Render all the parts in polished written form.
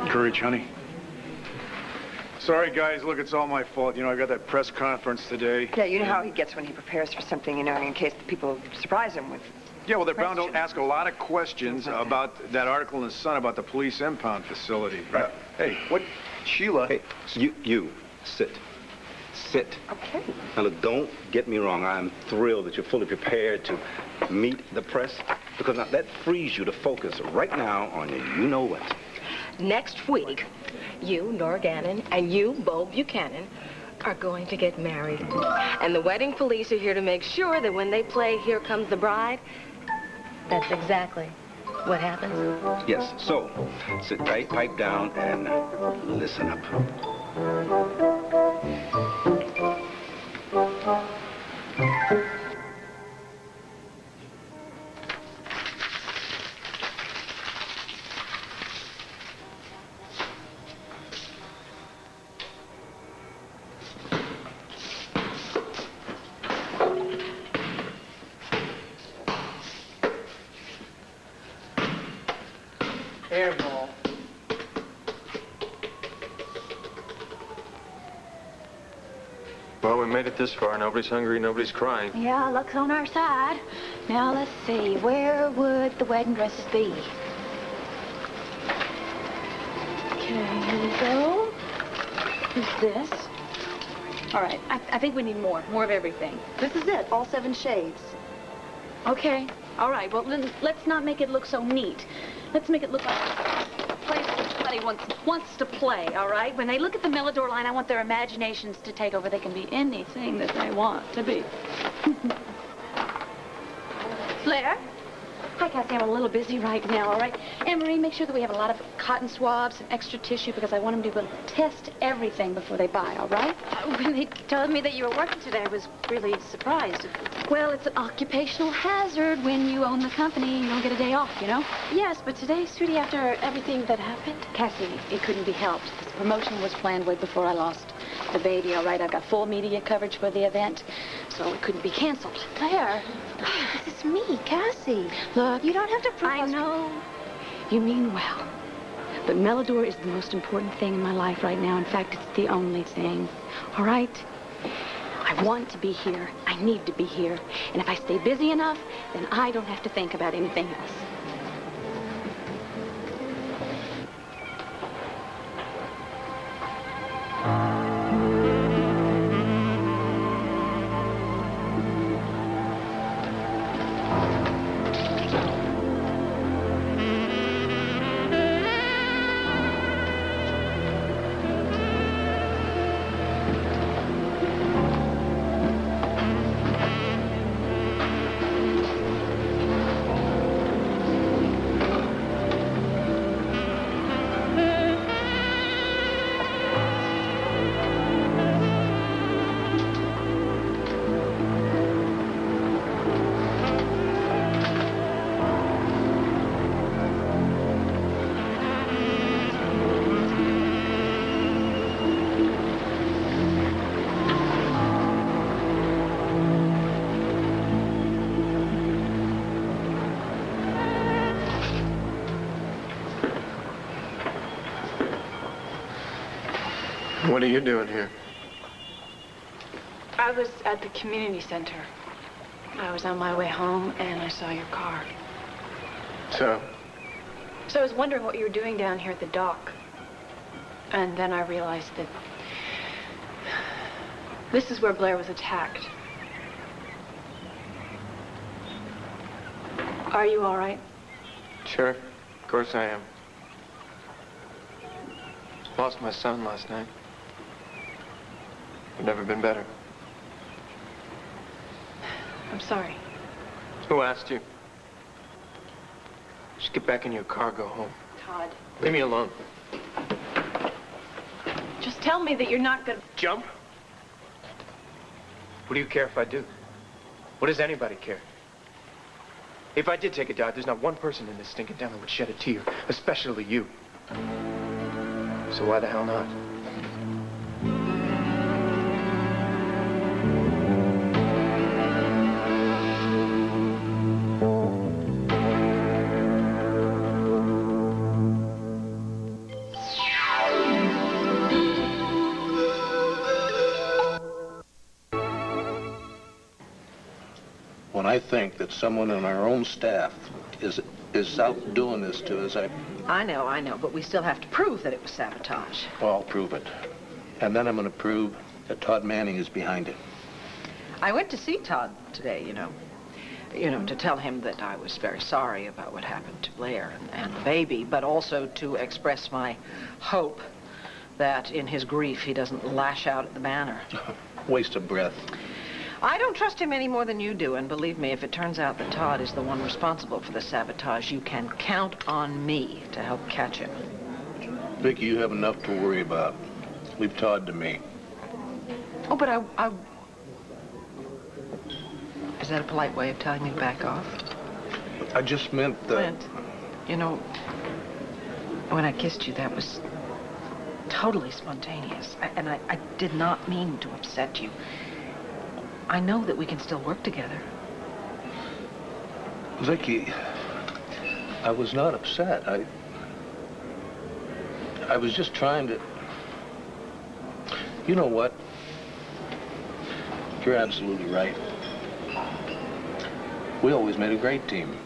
Courage, honey. Sorry, guys. Look, it's all my fault. You know, I got that press conference today. Yeah, you know how he gets when he prepares for something, you know, in case the people surprise him with... Yeah, well, they're bound to ask a lot of questions about that article in the Sun about the police impound facility. Right. Hey, what... Sheila... Hey, you, sit. Sit. Okay. Now, look, don't get me wrong. I'm thrilled that you're fully prepared to meet the press, because now that frees you to focus right now on your you-know-what. Next week, you, Nora Gannon, and you, Bo Buchanan, are going to get married. And the wedding police are here to make sure that when they play Here Comes the Bride, that's exactly what happens. Yes, so sit tight, pipe down, and listen up. Airball. Well, we made it this far. Nobody's hungry, nobody's crying. Yeah, luck's on our side. Now, let's see. Where would the wedding dresses be? Okay, here we go. Who's this? All right, I think we need more of everything. This is it, all 7 shades. Okay, all right, well, then let's not make it look so neat. Let's make it look like a place that somebody wants to play, all right? When they look at the Melodor line, I want their imaginations to take over. They can be anything that they want to be. Blair? Hi, Cassie. I'm a little busy right now, all right? Anne-Marie, make sure that we have a lot of cotton swabs and extra tissue because I want them to be able to test everything before they buy, all right? When they told me that you were working today, I was really surprised. Well, it's an occupational hazard. When you own the company, you don't get a day off, you know? Yes, but today, sweetie, after everything that happened... Cassie, it couldn't be helped. This promotion was planned way before I lost the baby, all right? I've got full media coverage for the event, so it couldn't be canceled. Claire, this is me, Cassie. Look, you don't have to prove I know. You mean well. But Melodor is the most important thing in my life right now. In fact, it's the only thing. All right? I want to be here. I need to be here. And if I stay busy enough, then I don't have to think about anything else. What are you doing here? I was at the community center. I was on my way home, and I saw your car. So? So I was wondering what you were doing down here at the dock. And then I realized that this is where Blair was attacked. Are you all right? Sure. Of course I am. Lost my son last night. I've never been better. I'm sorry. Who asked you? Just get back in your car, go home. Todd. Leave me alone. Just tell me that you're not gonna... Jump? What do you care if I do? What does anybody care? If I did take a dive, there's not one person in this stinking town that would shed a tear, especially you. So why the hell not? think that someone on our own staff is out doing this to us, I know, but we still have to prove that it was sabotage. well, I'll prove it. And then I'm going to prove that Todd Manning is behind it. I went to see Todd today, to tell him that I was very sorry about what happened to Blair and the baby, but also to express my hope that in his grief he doesn't lash out at the Banner. Waste of breath. I don't trust him any more than you do, and believe me, if it turns out that Todd is the one responsible for the sabotage, you can count on me to help catch him. Vicky, you have enough to worry about. Leave Todd to me. Oh, but I... Is that a polite way of telling me to back off? I just meant that... Clint, when I kissed you, that was totally spontaneous. I did not mean to upset you. I know that we can still work together. Vicky, I was not upset. I was just trying to... You know what? You're absolutely right. We always made a great team.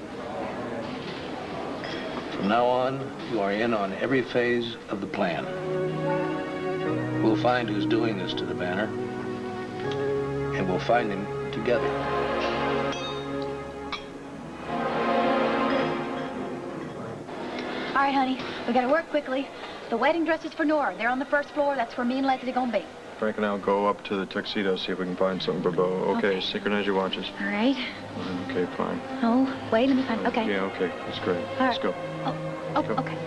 From now on, you are in on every phase of the plan. We'll find who's doing this to the Banner, and we'll find him together. All right, honey, we gotta work quickly. The wedding dress is for Nora. They're on the first floor. That's where me and Leslie are gonna be. Frank and I'll go up to the tuxedo, see if we can find something for Bo. Okay, synchronize your watches. All right. Okay, fine. Oh, wait, let me find... Okay. Yeah, okay, that's great. All Let's right. go. Oh, Go. okay.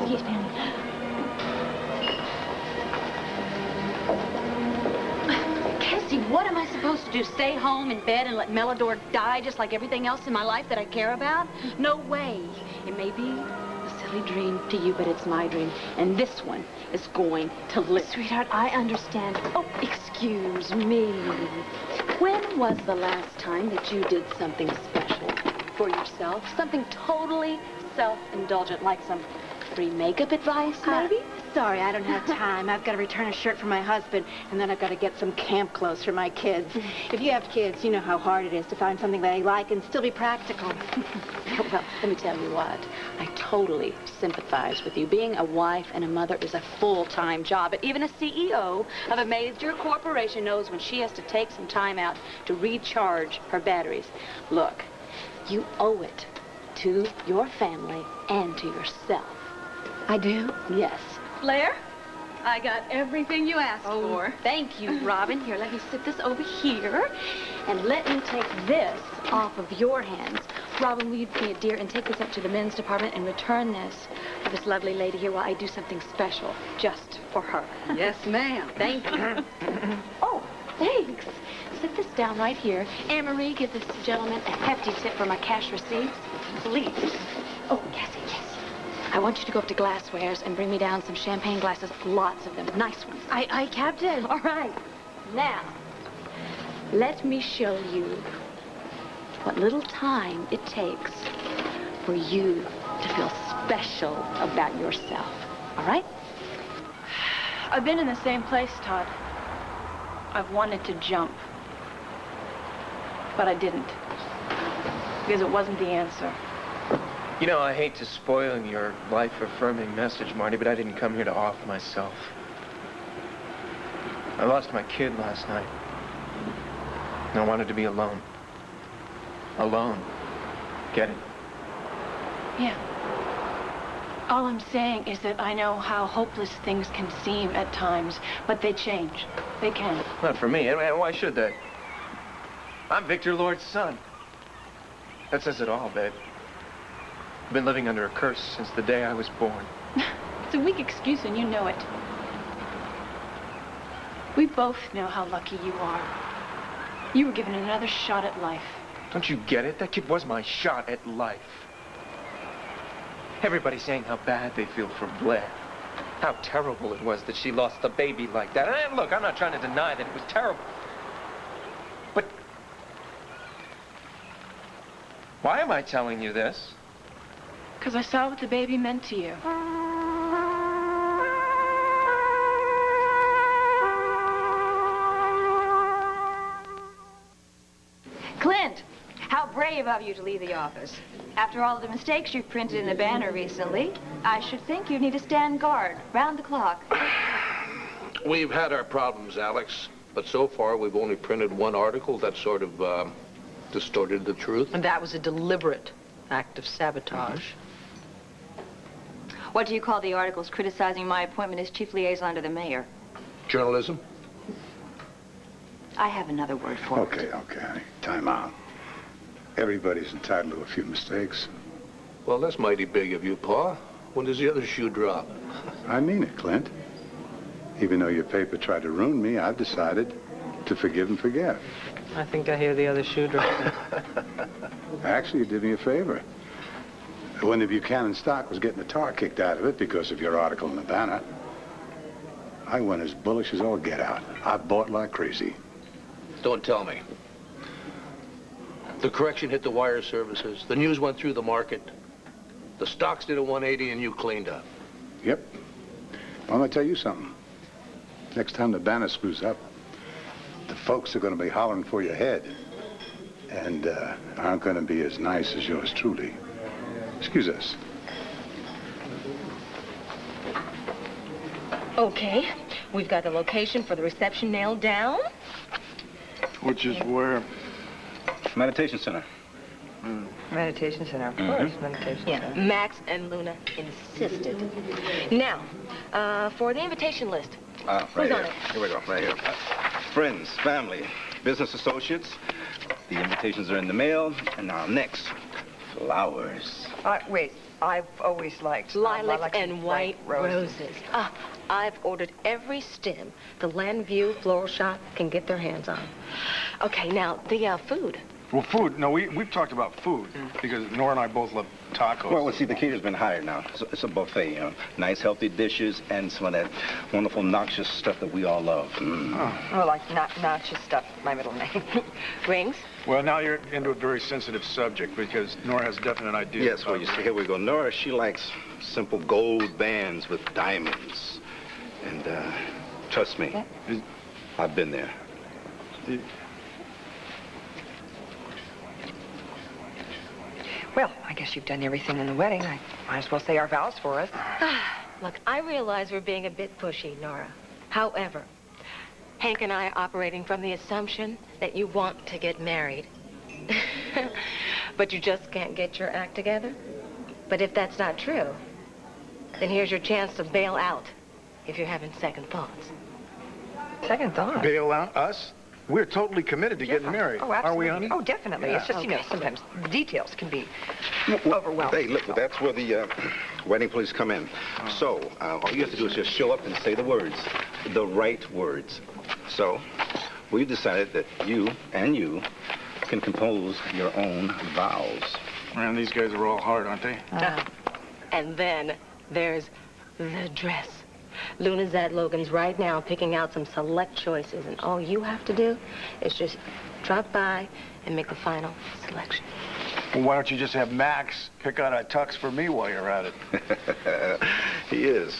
Excuse me, honey. Cassie, what am I supposed to do? Stay home in bed and let Melodor die just like everything else in my life that I care about? No way. It may be a silly dream to you, but it's my dream. And this one is going to live. Sweetheart, I understand. Oh, excuse me. When was the last time that you did something special for yourself? Something totally self-indulgent, like some free makeup advice, maybe? Sorry, I don't have time. I've got to return a shirt for my husband, and then I've got to get some camp clothes for my kids. If you have kids, you know how hard it is to find something they like and still be practical. Well, let me tell you what. I totally sympathize with you. Being a wife and a mother is a full-time job. But even a CEO of a major corporation knows when she has to take some time out to recharge her batteries. Look, you owe it to your family and to yourself. I do? Yes. Blair, I got everything you asked for. Thank you, Robin. Here, let me sit this over here. And let me take this off of your hands. Robin, will you be a dear and take this up to the men's department and return this to this lovely lady here while I do something special just for her? Yes, ma'am. Thank you. Oh, thanks. Sit this down right here. Anne-Marie, give this gentleman a hefty tip for my cash receipts. Please. Oh, Cassie, yes. I want you to go up to Glasswares and bring me down some champagne glasses, lots of them, nice ones. Aye, Captain. All right. Now, let me show you what little time it takes for you to feel special about yourself. All right? I've been in the same place, Todd. I've wanted to jump. But I didn't. Because it wasn't the answer. I hate to spoil your life-affirming message, Marty, but I didn't come here to off myself. I lost my kid last night. And I wanted to be alone. Alone. Get it? Yeah. All I'm saying is that I know how hopeless things can seem at times, but they change. They can. Not for me. And why should they? I'm Victor Lord's son. That says it all, babe. I've been living under a curse since the day I was born. It's a weak excuse, and you know it. We both know how lucky you are. You were given another shot at life. Don't you get it? That kid was my shot at life. Everybody's saying how bad they feel for Blair. How terrible it was that she lost the baby like that. And look, I'm not trying to deny that it was terrible. But why am I telling you this? Because I saw what the baby meant to you. How brave of you to leave the office. After all the mistakes you've printed in the banner recently, I should think you need to stand guard, round the clock. We've had our problems, Alex, but so far we've only printed one article that sort of distorted the truth. And that was a deliberate act of sabotage. What do you call the articles criticizing my appointment as chief liaison to the mayor? Journalism? I have another word for it. Okay, honey. Time out. Everybody's entitled to a few mistakes. Well, that's mighty big of you, Pa. When does the other shoe drop? I mean it, Clint. Even though your paper tried to ruin me, I've decided to forgive and forget. I think I hear the other shoe dropping. Actually, you did me a favor. When the Buchanan stock was getting the tar kicked out of it because of your article in the banner, I went as bullish as all get out. I bought like crazy. Don't tell me. The correction hit the wire services. The news went through the market. The stocks did a 180 and you cleaned up. Yep. I'm gonna tell you something. Next time the banner screws up, the folks are gonna be hollering for your head. And aren't gonna be as nice as yours truly. Excuse us. Okay, we've got the location for the reception nailed down. Which is where? Meditation Center. Meditation center, of course. Meditation Yeah, center. Max and Luna insisted. Now, for the invitation list. Right Who's here. on it? Here we go, right here. Friends, family, business associates. The invitations are in the mail. And now next, flowers. Wait, I've always liked Lilacs and white roses. I've ordered every stem the Landview Floral Shop can get their hands on. Okay, now, the food. Well, food. No, we've talked about food because Nora and I both love tacos. Well, see, the caterer's been hired now. It's a buffet, you know. Nice, healthy dishes and some of that wonderful, noxious stuff that we all love. Oh, like noxious stuff, my middle name. Rings? Well, now you're into a very sensitive subject because Nora has definite ideas. Yes, well, you see, here we go. Nora, she likes simple gold bands with diamonds. And, trust me, I've been there. Well, I guess you've done everything in the wedding. I might as well say our vows for us. Look, I realize we're being a bit pushy, Nora. However, Hank and I are operating from the assumption that you want to get married. But you just can't get your act together. But if that's not true, then here's your chance to bail out if you're having second thoughts. Second thought? Bail out us? We're totally committed to getting married. Oh, absolutely. Are we, honey? Oh, definitely. Yeah. It's just, you know, sometimes the details can be overwhelming. Hey, look, that's where the wedding police come in. So, all you have to do is just show up and say the words, the right words. So, we've decided that you and you can compose your own vows. Man, these guys are all hard, aren't they? And then there's the dress. Luna's at Logan's right now picking out some select choices, and all you have to do is just drop by and make the final selection. Well, why don't you just have Max pick out a tux for me while you're at it? He is.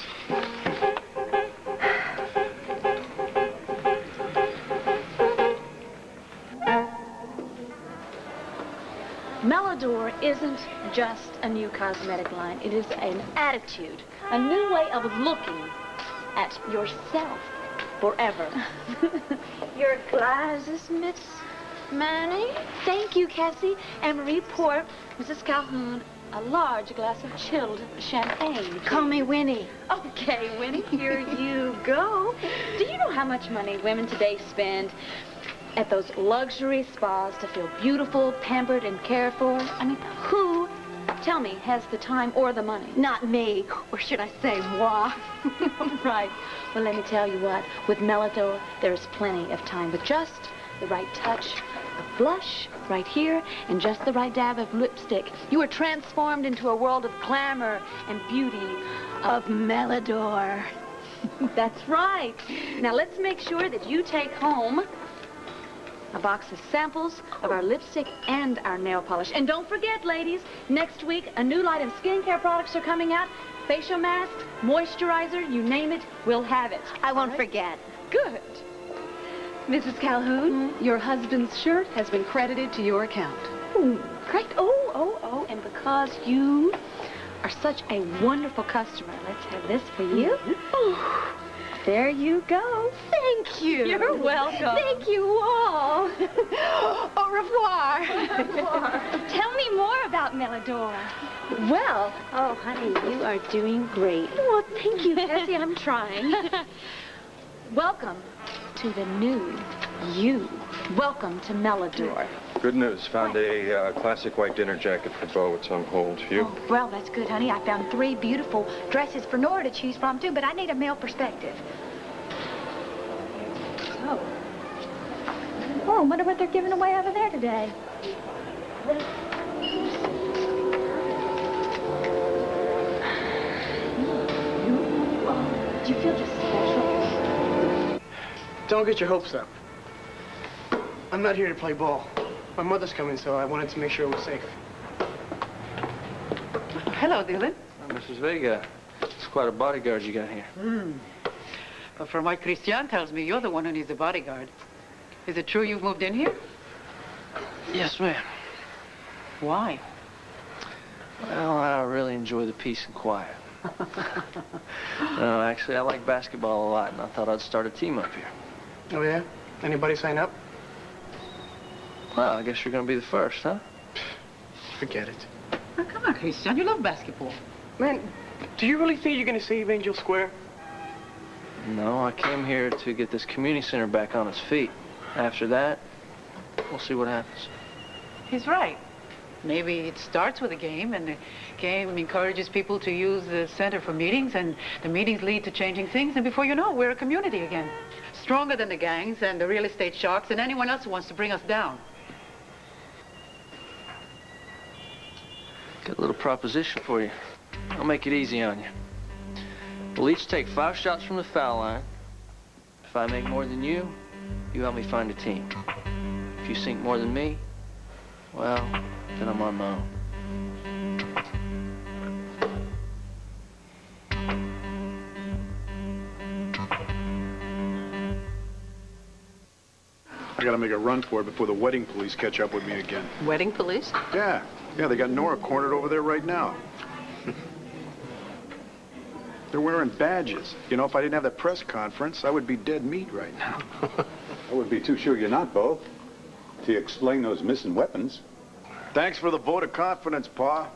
Melodor isn't just a new cosmetic line. It is an attitude, a new way of looking at yourself forever. Your glasses, Miss Manny. Thank you, Cassie. And Marie, pour Mrs. Calhoun a large glass of chilled champagne. Call me Winnie. Okay, Winnie, here you go. Do you know how much money women today spend at those luxury spas to feel beautiful, pampered, and cared for? I mean, who, tell me, has the time or the money? Not me, or should I say moi? Right. Well, let me tell you what. With Melodor, there's plenty of time with just the right touch of blush right here and just the right dab of lipstick. You are transformed into a world of glamour and beauty of Melodor. That's right. Now, let's make sure that you take home a box of samples of our lipstick and our nail polish. And don't forget, ladies, next week, a new line of skincare products are coming out. Facial masks, moisturizer, you name it, we'll have it. I won't forget. Good. Mrs. Calhoun, your husband's shirt has been credited to your account. Oh, great. Oh, and because you are such a wonderful customer, let's have this for you. Oh, there you go. Thank you. You're welcome. Thank you all. Au revoir. Tell me more about Melodora. Well, oh, honey, you are doing great. Well, thank you, Bessie. I'm trying. Welcome to the new you. Welcome to Melodora. Good news. Found a classic white dinner jacket for Bo. It's on hold. You? Oh, well, that's good, honey. I found 3 beautiful dresses for Nora to choose from, too, but I need a male perspective. Oh, I wonder what they're giving away over there today. Do you feel just special? Don't get your hopes up. I'm not here to play ball. My mother's coming, so I wanted to make sure it was safe. Hello, Dylan. Mrs. Vega, it's quite a bodyguard you got here. But from what Christian tells me, you're the one who needs a bodyguard. Is it true you've moved in here? Yes, ma'am. Why? Well, I really enjoy the peace and quiet. No, actually, I like basketball a lot, and I thought I'd start a team up here. Oh, yeah? Anybody sign up? Well, I guess you're going to be the first, huh? Forget it. Oh, come on, Christian. You love basketball. Man, do you really think you're going to save Angel Square? No, I came here to get this community center back on its feet. After that, we'll see what happens. He's right. Maybe it starts with a game, and the game encourages people to use the center for meetings, and the meetings lead to changing things, and before you know it, we're a community again. Stronger than the gangs and the real estate sharks and anyone else who wants to bring us down. Got a little proposition for you. I'll make it easy on you. We'll each take 5 shots from the foul line. If I make more than you, you help me find a team. If you sink more than me, well, then I'm on my own. I gotta make a run for it before the wedding police catch up with me again. Wedding police? Yeah, they got Nora cornered over there right now. They're wearing badges. You know, if I didn't have that press conference, I would be dead meat right now. I would be too sure you're not, Bo. To explain those missing weapons. Thanks for the vote of confidence, Pa.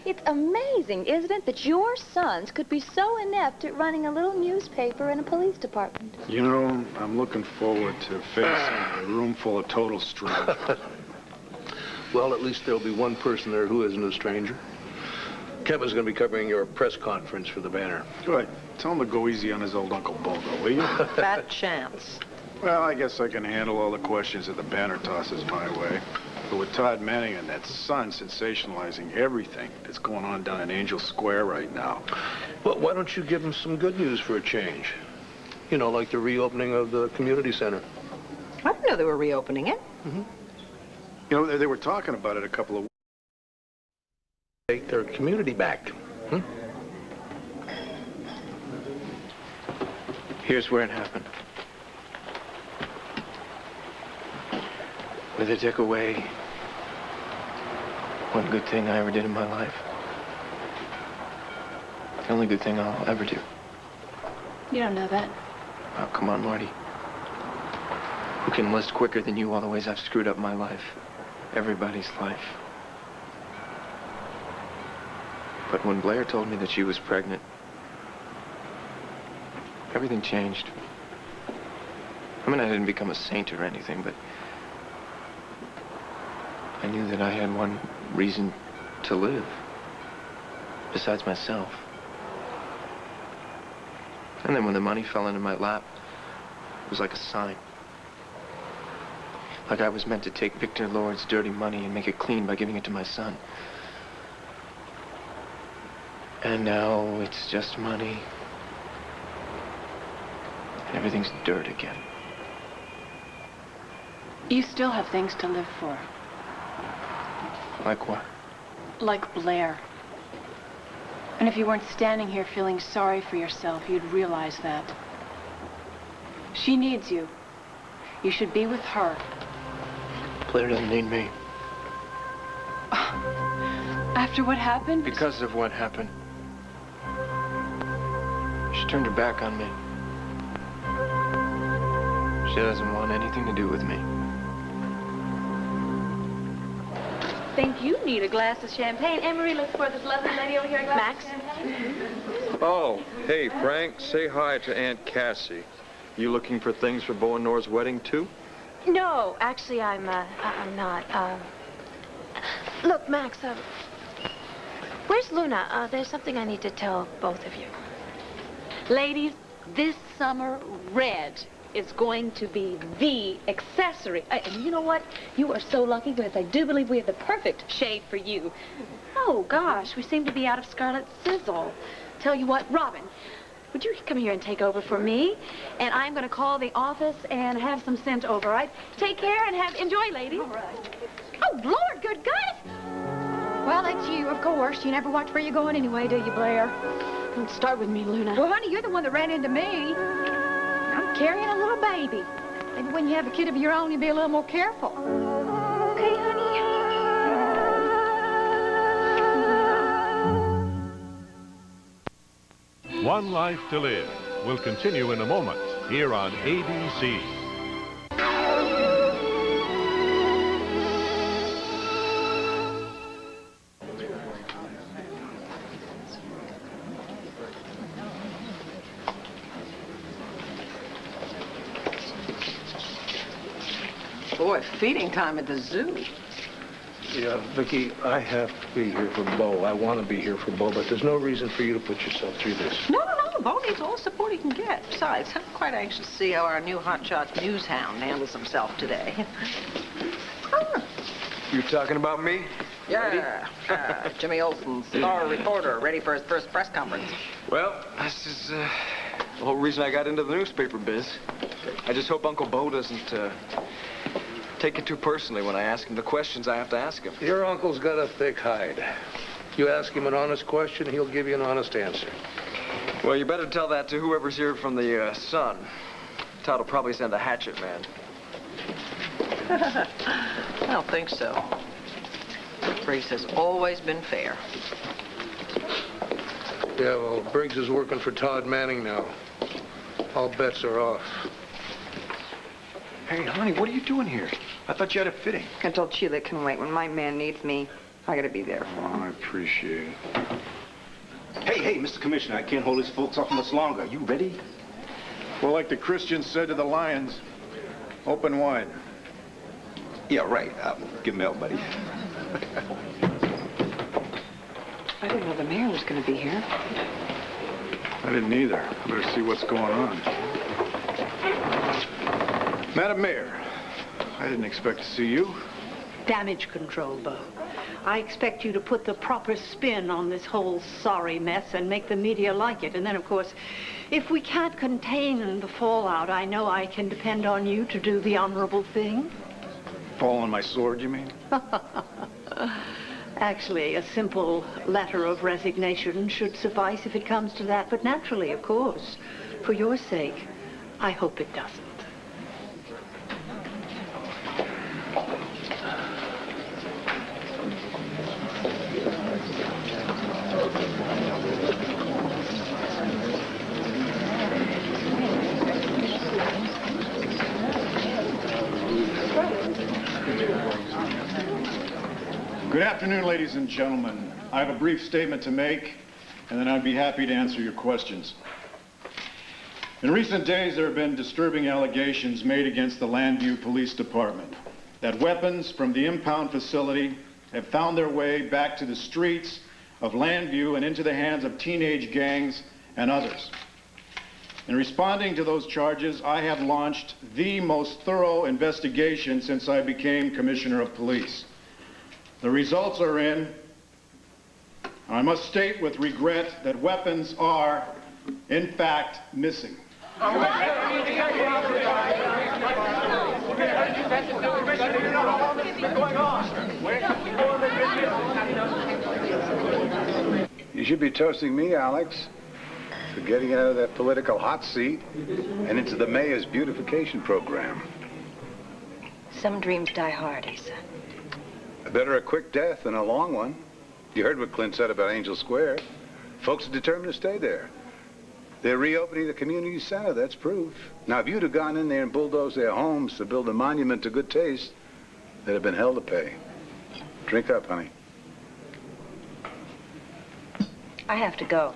It's amazing, isn't it, that your sons could be so inept at running a little newspaper in a police department? You know, I'm looking forward to facing a room full of total strangers. Well, at least there'll be one person there who isn't a stranger. Kevin's going to be covering your press conference for the Banner. Good. Tell him to go easy on his old Uncle Bogo, will you? Fat chance. Well, I guess I can handle all the questions that the Banner tosses my way. But with Todd Manning and that son sensationalizing everything that's going on down in Angel Square right now. Well, why don't you give him some good news for a change? You know, like the reopening of the community center. I didn't know they were reopening it. You know, they were talking about it a couple of Take their community back. Here's where it happened. With a dick away, one good thing I ever did in my life. The only good thing I'll ever do. You don't know that. Oh, come on, Marty. Who can list quicker than you all the ways I've screwed up my life? Everybody's life. But when Blair told me that she was pregnant, everything changed. I mean, I didn't become a saint or anything, but I knew that I had one reason to live, besides myself. And then when the money fell into my lap, it was like a sign. Like I was meant to take Victor Lord's dirty money and make it clean by giving it to my son. And now it's just money. And everything's dirt again. You still have things to live for. Like what? Like Blair. And if you weren't standing here feeling sorry for yourself, you'd realize that. She needs you. You should be with her. Blair doesn't need me. After what happened? Because of what happened. She turned her back on me. She doesn't want anything to do with me. Think you need a glass of champagne. Emery, look for this lovely lady over here, a glass Max? of champagne. Oh, hey, Frank, say hi to Aunt Cassie. You looking for things for Bo and Nora's wedding, too? No, actually, I'm not. Look, Max, where's Luna? There's something I need to tell both of you. Ladies, this summer, red is going to be the accessory. And you know what? You are so lucky because I do believe we have the perfect shade for you. Oh, gosh, we seem to be out of Scarlet Sizzle. Tell you what, Robin, would you come here and take over for me? And I'm going to call the office and have some sent over, all right? Take care and enjoy, ladies. All right. Oh, Lord, good God! Well, that's you, of course. You never watch where you're going anyway, do you, Blair? Don't start with me, Luna. Well, honey, you're the one that ran into me. I'm carrying a little baby. Maybe when you have a kid of your own, you'll be a little more careful. Okay, honey. One Life to Live will continue in a moment here on ABC. Boy, feeding time at the zoo. Yeah, Vicky, I have to be here for Bo. I want to be here for Bo, but there's no reason for you to put yourself through this. No. Bo needs all the support he can get. Besides, I'm quite anxious to see how our new hotshot news hound handles himself today. You talking about me? Yeah. Jimmy Olsen, star reporter, ready for his first press conference. Well, this is the whole reason I got into the newspaper biz. I just hope Uncle Bo doesn't take it too personally when I ask him the questions I have to ask him. Your uncle's got a thick hide. You ask him an honest question, he'll give you an honest answer. Well, you better tell that to whoever's here from the Sun. Todd will probably send a hatchet man. I don't think so. Briggs has always been fair. Yeah, well, Briggs is working for Todd Manning now. All bets are off. Hey, honey, what are you doing here? I thought you had a fitting. I told Sheila it can wait. When my man needs me, I gotta be there for him. I appreciate it. Hey, Mr. Commissioner, I can't hold these folks off much longer. You ready? Well, like the Christians said to the lions, open wide. Yeah, right. Give him help, buddy. I didn't know the mayor was gonna be here. I didn't either. I better see what's going on. Madam Mayor, I didn't expect to see you. Damage control, Bo. I expect you to put the proper spin on this whole sorry mess and make the media like it. And then, of course, if we can't contain the fallout, I know I can depend on you to do the honorable thing. Fall on my sword, you mean? Actually, a simple letter of resignation should suffice if it comes to that. But naturally, of course, for your sake, I hope it doesn't. Good afternoon, ladies and gentlemen. I have a brief statement to make, and then I'd be happy to answer your questions. In recent days, there have been disturbing allegations made against the Landview Police Department that weapons from the impound facility have found their way back to the streets of Landview and into the hands of teenage gangs and others. In responding to those charges, I have launched the most thorough investigation since I became Commissioner of Police. The results are in. I must state with regret that weapons are, in fact, missing. You should be toasting me, Alex, for getting out of that political hot seat and into the mayor's beautification program. Some dreams die hard, Asa. Better a quick death than a long one. You heard what Clint said about Angel Square. Folks are determined to stay there. They're reopening the community center, that's proof. Now, if you'd have gone in there and bulldozed their homes to build a monument to good taste, they'd have been hell to pay. Drink up, honey. I have to go.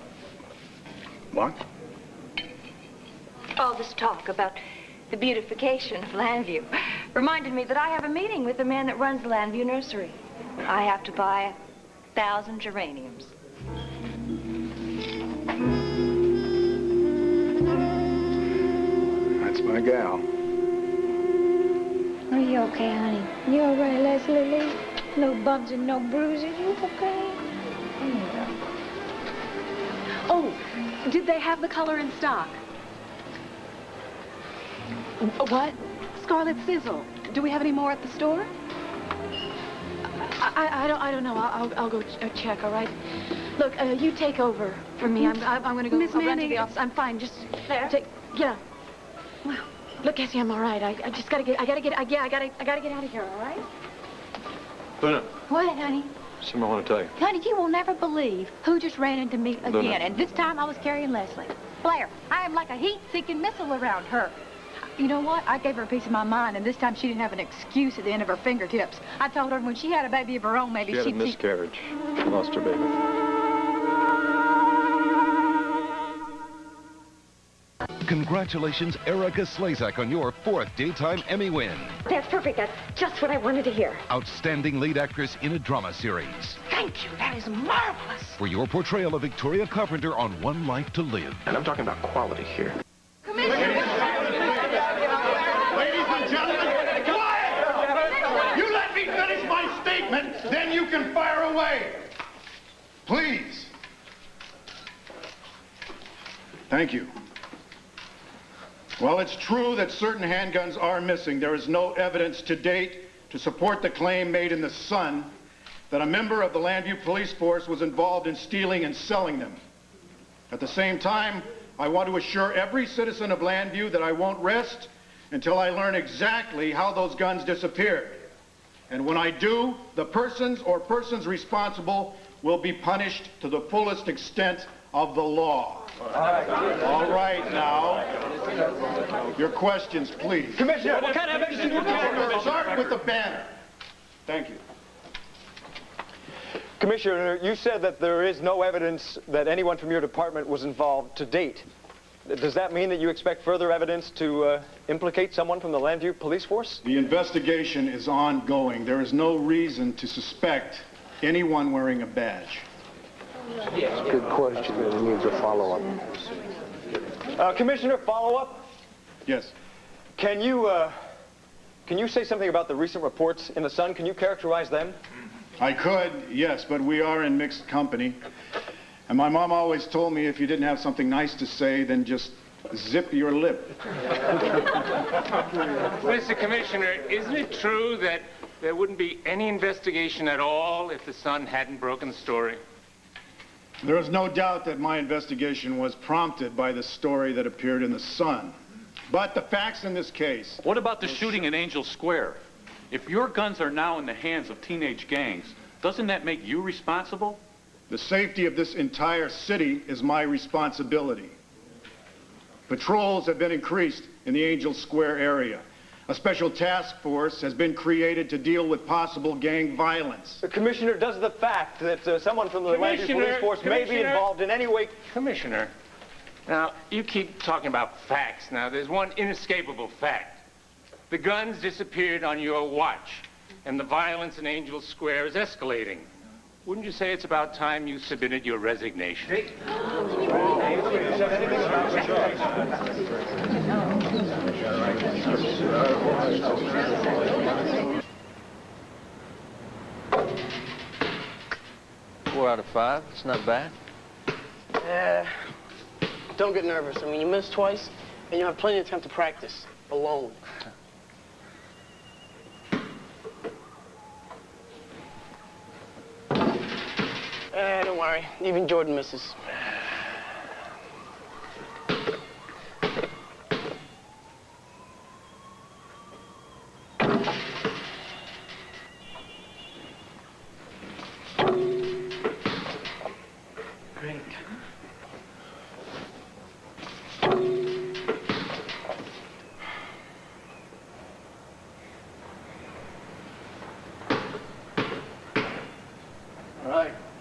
What? All this talk about the beautification of Landview reminded me that I have a meeting with the man that runs the Landview Nursery. I have to buy 1,000 geraniums. That's my gal. Are you okay, honey? You all right, Leslie? No bumps and no bruises. You okay? Yeah. Oh, did they have the color in stock? What? Scarlet Sizzle. Do we have any more at the store? I don't know. I'll go check, all right? Look, you take over for me. I'm going to go. Miss I'll run to Manning. the office. I'm fine. Just There? yeah. Look, Cassie, I'm all right. I just gotta get. I gotta get out of here. All right? Luna, What, honey? something I want to tell you. Honey, you will never believe who just ran into me again. Luna. And this time I was carrying Leslie. Blair, I am like a heat-seeking missile around her. You know what? I gave her a piece of my mind, and this time she didn't have an excuse at the end of her fingertips. I told her when she had a baby of her own, maybe She had a she'd... miscarriage. She lost her baby. Congratulations, Erica Slezak, on your 4th Daytime Emmy win. That's perfect. That's just what I wanted to hear. Outstanding lead actress in a drama series. Thank you. That is marvelous. For your portrayal of Victoria Carpenter on One Life to Live. And I'm talking about quality here. Ladies and gentlemen, quiet! You let me finish my statement, then you can fire away. Please. Thank you. While it's true that certain handguns are missing, there is no evidence to date to support the claim made in The Sun that a member of the Landview Police Force was involved in stealing and selling them. At the same time, I want to assure every citizen of Landview that I won't rest until I learn exactly how those guns disappeared. And when I do, the persons or persons responsible will be punished to the fullest extent of the law. All right, now. Your questions, please. Commissioner, what kind of evidence do you have? Start with the banner. Thank you. Commissioner, you said that there is no evidence that anyone from your department was involved to date. Does that mean that you expect further evidence to implicate someone from the Landview Police Force? The investigation is ongoing. There is no reason to suspect anyone wearing a badge. That's a good question, and it needs a follow-up. Commissioner, follow-up? Yes. Can you say something about the recent reports in The Sun? Can you characterize them? I could, yes, but we are in mixed company. And my mom always told me if you didn't have something nice to say, then just zip your lip. Mr. Commissioner, isn't it true that there wouldn't be any investigation at all if the Sun hadn't broken the story? There is no doubt that my investigation was prompted by the story that appeared in The Sun. But the facts in this case... What about the shooting in Angel Square? If your guns are now in the hands of teenage gangs, doesn't that make you responsible? The safety of this entire city is my responsibility. Patrols have been increased in the Angel Square area. A special task force has been created to deal with possible gang violence. Commissioner, does the fact that someone from the Landview Police Force may be involved in any way... Commissioner, now, you keep talking about facts. Now, there's one inescapable fact. The guns disappeared on your watch, and the violence in Angel Square is escalating. Wouldn't you say it's about time you submitted your resignation? Four out of 5. It's not bad. Don't get nervous. I mean, you missed twice, and you have plenty of time to practice alone. Don't worry. Even Jordan misses.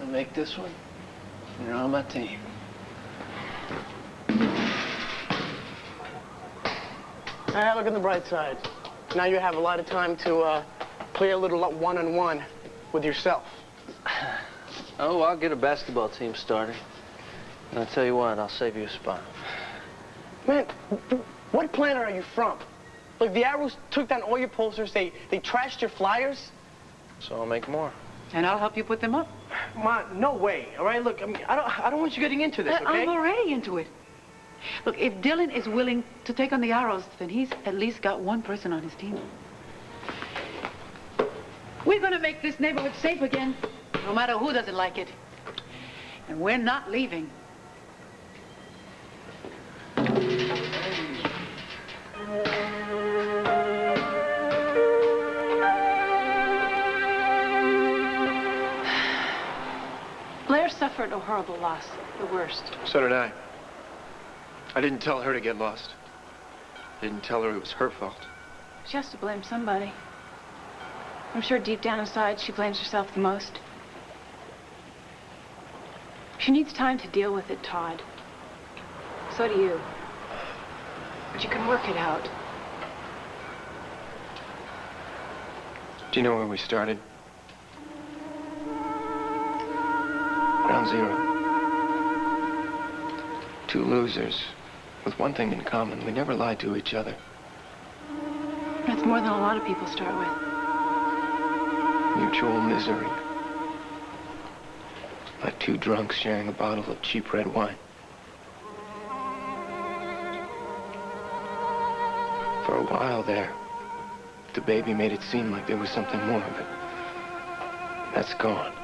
make this one, you're on my team. All right, look on the bright side. Now you have a lot of time to play a little one-on-one with yourself. Oh, I'll get a basketball team started. And I'll tell you what, I'll save you a spot. Man, what planet are you from? Look, the Arrows took down all your posters. They trashed your flyers. So I'll make more. And I'll help you put them up. Ma, no way. All right, look, I mean, I don't want you getting into this, okay? I'm already into it. Look, if Dylan is willing to take on the Arrows, then he's at least got one person on his team. We're gonna make this neighborhood safe again, no matter who doesn't like it. And we're not leaving. Blair suffered a horrible loss, the worst. So did I. I didn't tell her to get lost. I didn't tell her it was her fault. She has to blame somebody. I'm sure deep down inside she blames herself the most. She needs time to deal with it, Todd. So do you. But you can work it out. Do you know where we started? Ground zero. Two losers with one thing in common. We never lied to each other. That's more than a lot of people start with. Mutual misery. Like two drunks sharing a bottle of cheap red wine. For a while there, the baby made it seem like there was something more, but that's gone.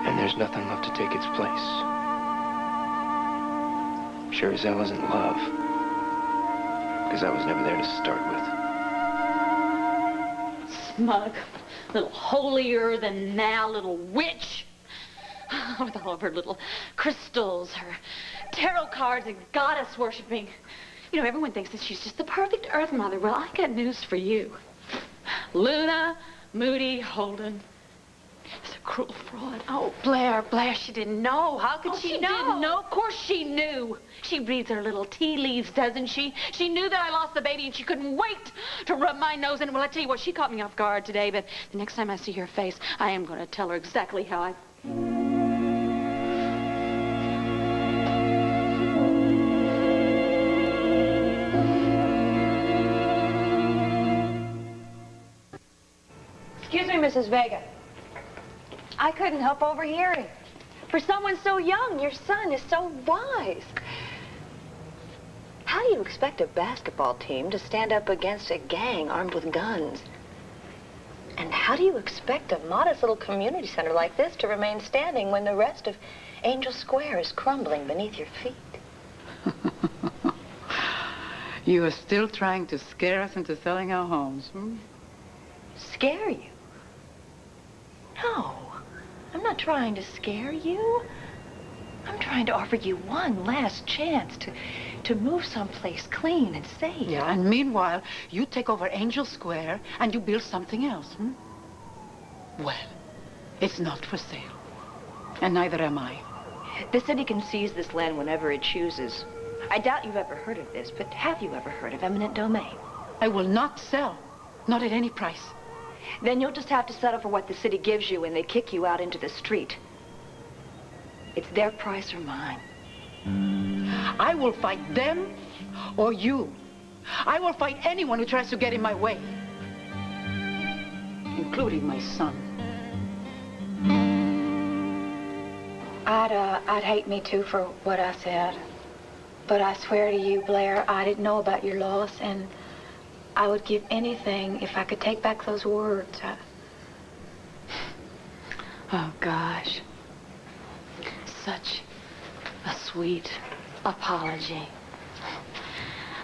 And there's nothing left to take its place. Sure as hell isn't love, because I was never there to start with. Smug, little holier-than-thou little witch. With all of her little crystals, her tarot cards, and goddess worshipping. You know, everyone thinks that she's just the perfect Earth Mother. Well, I got news for you. Luna Moody Holden is a cruel fraud. Oh, Blair, she didn't know. How could she know? Didn't know. Of course she knew. She reads her little tea leaves, doesn't she? She knew that I lost the baby, and she couldn't wait to rub my nose in it. Well, I tell you what, she caught me off guard today, but the next time I see her face, I am going to tell her exactly how I... Excuse me, Mrs. Vega. I couldn't help overhearing. For someone so young, your son is so wise. How do you expect a basketball team to stand up against a gang armed with guns? And how do you expect a modest little community center like this to remain standing when the rest of Angel Square is crumbling beneath your feet? You are still trying to scare us into selling our homes, hmm? Scare you? No, I'm not trying to scare you. I'm trying to offer you one last chance to move someplace clean and safe. Yeah, and meanwhile, you take over Angel Square and you build something else, hmm? Well, it's not for sale. And neither am I. The city can seize this land whenever it chooses. I doubt you've ever heard of this, but have you ever heard of eminent domain? I will not sell. Not at any price. Then you'll just have to settle for what the city gives you when they kick you out into the street. It's their price or mine. I will fight them or you. I will fight anyone who tries to get in my way. Including my son. I'd hate me too for what I said. But I swear to you, Blair, I didn't know about your loss, and I would give anything if I could take back those words. Oh, gosh. Such a sweet apology.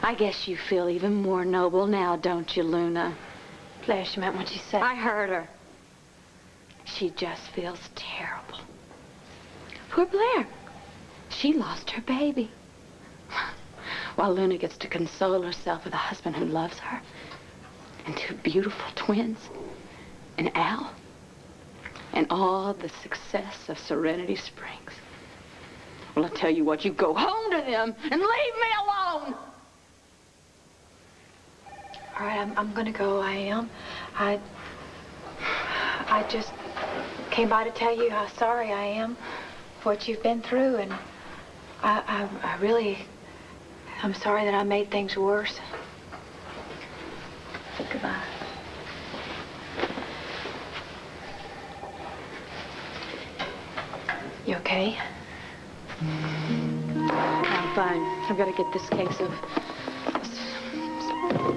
I guess you feel even more noble now, don't you, Luna? Blair, she meant what she said. I heard her. She just feels terrible. Poor Blair. She lost her baby. While Luna gets to console herself with a husband who loves her. And two beautiful twins. And Al. and all the success of Serenity Springs. Well, I tell you what, you go home to them and leave me alone! All right, I'm gonna go. I am. I just came by to tell you how sorry I am for what you've been through, and I'm sorry that I made things worse. Goodbye. You okay? I'm fine. I've got to get this case of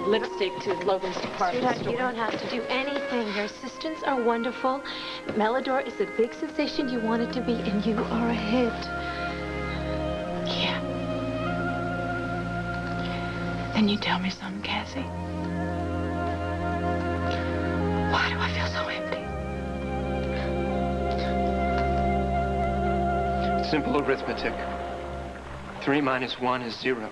lipstick to Logan's department Sweetheart, store. you don't have to do anything. Your assistants are wonderful. Melodor is the big sensation you want it to be, and you are a hit. Yeah. Then you tell me something, Cassie. Why do I feel so empty? Simple arithmetic. 3 minus 1 is 0.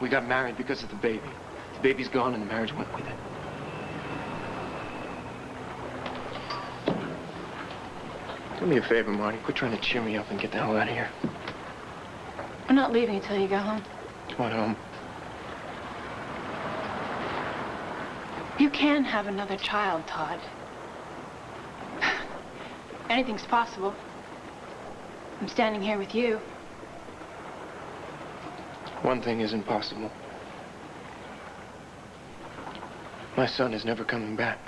We got married because of the baby. The baby's gone and the marriage went with it. Do me a favor, Marty. Quit trying to cheer me up and get the hell out of here. I'm not leaving until you go home. Come on home. You can have another child, Todd. Anything's possible. I'm standing here with you. One thing is impossible. My son is never coming back.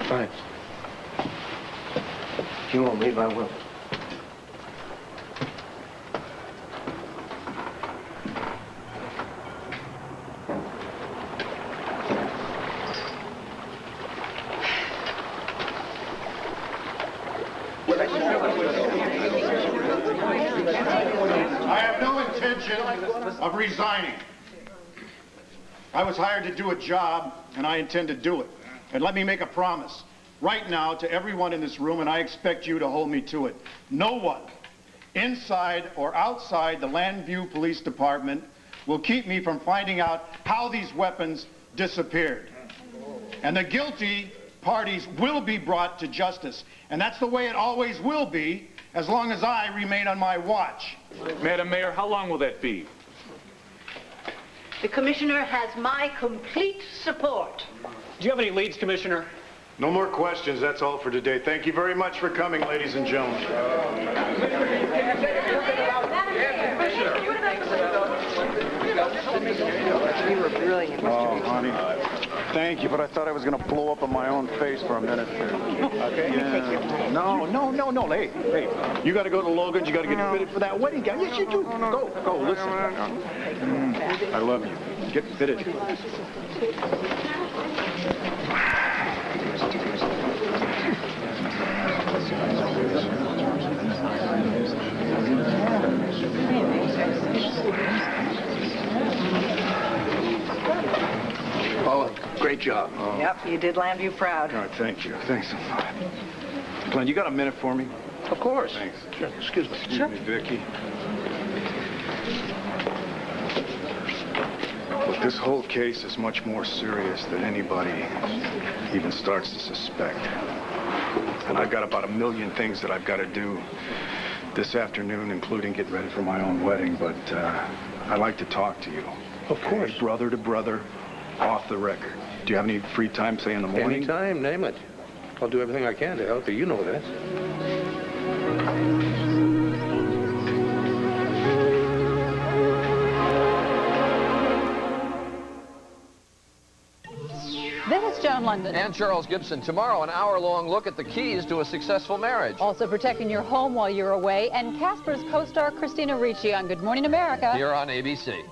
Fine. If you won't leave, I will. I have no intention of resigning. I was hired to do a job, and I intend to do it. And let me make a promise right now to everyone in this room, and I expect you to hold me to it. No one, inside or outside the Landview Police Department, will keep me from finding out how these weapons disappeared. And the guilty parties will be brought to justice. And that's the way it always will be, as long as I remain on my watch. Madam Mayor, how long will that be? The commissioner has my complete support. Do you have any leads, Commissioner? No more questions. That's all for today. Thank you very much for coming, ladies and gentlemen. You were brilliant, Oh, honey. Thank you, but I thought I was going to blow up on my own face for a minute. Okay. Yeah. No. Hey, you got to go to Logan's. You got to get fitted for that wedding gown. Yes, you do. Go, listen. I love you. Get fitted. Paula, great job. Yep, you did Landview proud. All right, thank you. Thanks a lot. Glenn, you got a minute for me? Of course. Thanks. Sure. Excuse me. Excuse me, Vicky. Look, this whole case is much more serious than anybody even starts to suspect. And I've got about 1 million things that I've got to do this afternoon, including get ready for my own wedding, but I'd like to talk to you. Of course. Brother to brother, off the record. Do you have any free time, say in the morning? Anytime, name it. I'll do everything I can to help you. You know that. This is Joan London. And Charles Gibson. Tomorrow, an hour-long look at the keys to a successful marriage. Also protecting your home while you're away. And Casper's co-star Christina Ricci on Good Morning America. Here on ABC.